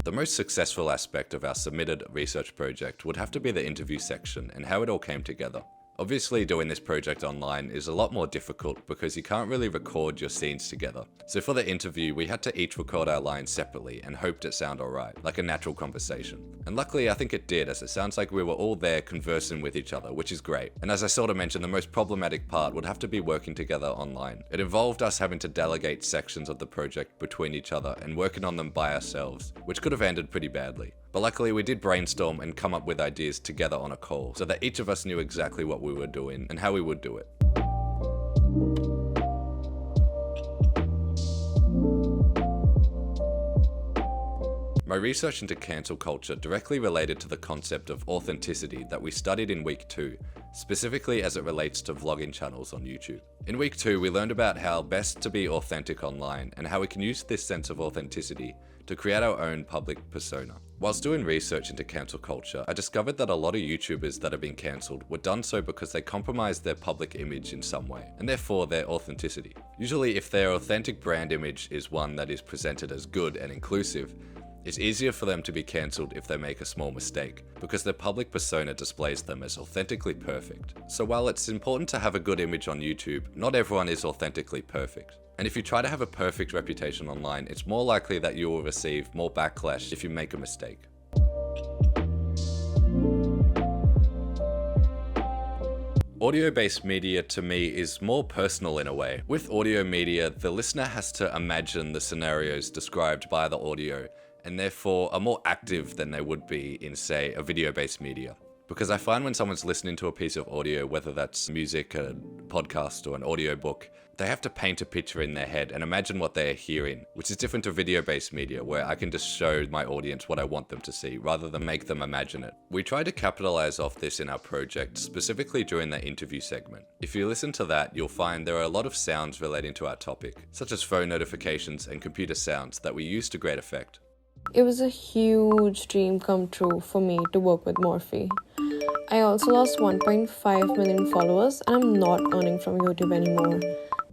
The most successful aspect of our submitted research project would have to be the interview section and how it all came together. Obviously, doing this project online is a lot more difficult because you can't really record your scenes together. So for the interview, we had to each record our lines separately and hoped it sounded alright, like a natural conversation. And luckily I think it did, as it sounds like we were all there conversing with each other, which is great. And as I sort of mentioned, the most problematic part would have to be working together online. It involved us having to delegate sections of the project between each other and working on them by ourselves, which could have ended pretty badly. But luckily we did brainstorm and come up with ideas together on a call, so that each of us knew exactly what we were doing and how we would do it. My research into cancel culture directly related to the concept of authenticity that we studied in week 2, specifically as it relates to vlogging channels on YouTube. In week 2, we learned about how best to be authentic online and how we can use this sense of authenticity to create our own public persona. Whilst doing research into cancel culture, I discovered that a lot of YouTubers that have been cancelled were done so because they compromised their public image in some way, and therefore their authenticity. Usually if their authentic brand image is one that is presented as good and inclusive, it's easier for them to be cancelled if they make a small mistake, because their public persona displays them as authentically perfect. So while it's important to have a good image on YouTube, not everyone is authentically perfect. And if you try to have a perfect reputation online, it's more likely that you will receive more backlash if you make a mistake. Audio-based media to me is more personal in a way. With audio media, the listener has to imagine the scenarios described by the audio, and therefore are more active than they would be in, say, a video-based media. Because I find when someone's listening to a piece of audio, whether that's music, a podcast, or an audiobook, they have to paint a picture in their head and imagine what they're hearing, which is different to video-based media, where I can just show my audience what I want them to see, rather than make them imagine it. We tried to capitalize off this in our project, specifically during the interview segment. If you listen to that, you'll find there are a lot of sounds relating to our topic, such as phone notifications and computer sounds that we use to great effect. It was a huge dream come true for me to work with Morphe. I also lost 1.5 million followers and I'm not earning from YouTube anymore.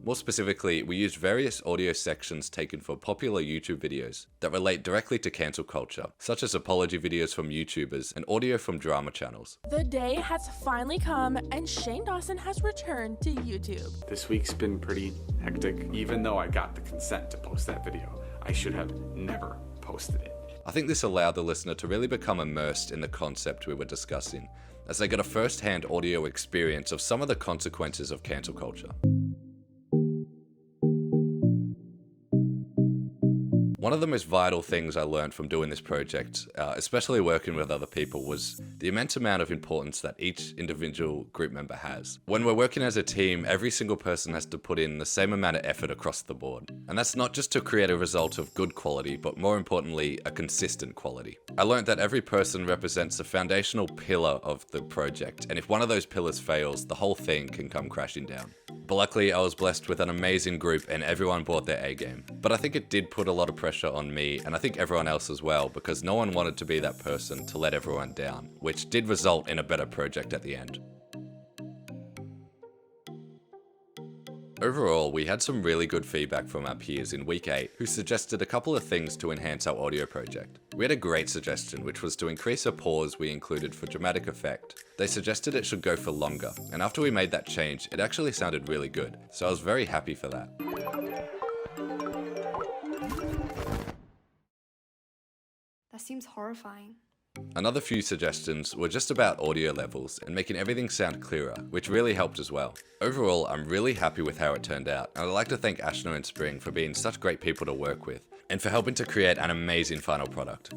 More specifically, we used various audio sections taken from popular YouTube videos that relate directly to cancel culture, such as apology videos from YouTubers and audio from drama channels. The day has finally come and Shane Dawson has returned to YouTube. This week's been pretty hectic. Even though I got the consent to post that video, I should have never posted it. I think this allowed the listener to really become immersed in the concept we were discussing, as they got a first-hand audio experience of some of the consequences of cancel culture. One of the most vital things I learned from doing this project, especially working with other people, was the immense amount of importance that each individual group member has. When we're working as a team, every single person has to put in the same amount of effort across the board. And that's not just to create a result of good quality, but more importantly, a consistent quality. I learned that every person represents a foundational pillar of the project, and if one of those pillars fails, the whole thing can come crashing down. But luckily, I was blessed with an amazing group and everyone brought their A game. But I think it did put a lot of pressure on me, and I think everyone else as well, because no one wanted to be that person to let everyone down, which did result in a better project at the end. Overall, we had some really good feedback from our peers in week 8 who suggested a couple of things to enhance our audio project. We had a great suggestion, which was to increase a pause we included for dramatic effect. They suggested it should go for longer, and after we made that change, it actually sounded really good, so I was very happy for that. That seems horrifying. Another few suggestions were just about audio levels and making everything sound clearer, which really helped as well. Overall, I'm really happy with how it turned out, and I'd like to thank Ashna and Spring for being such great people to work with, and for helping to create an amazing final product.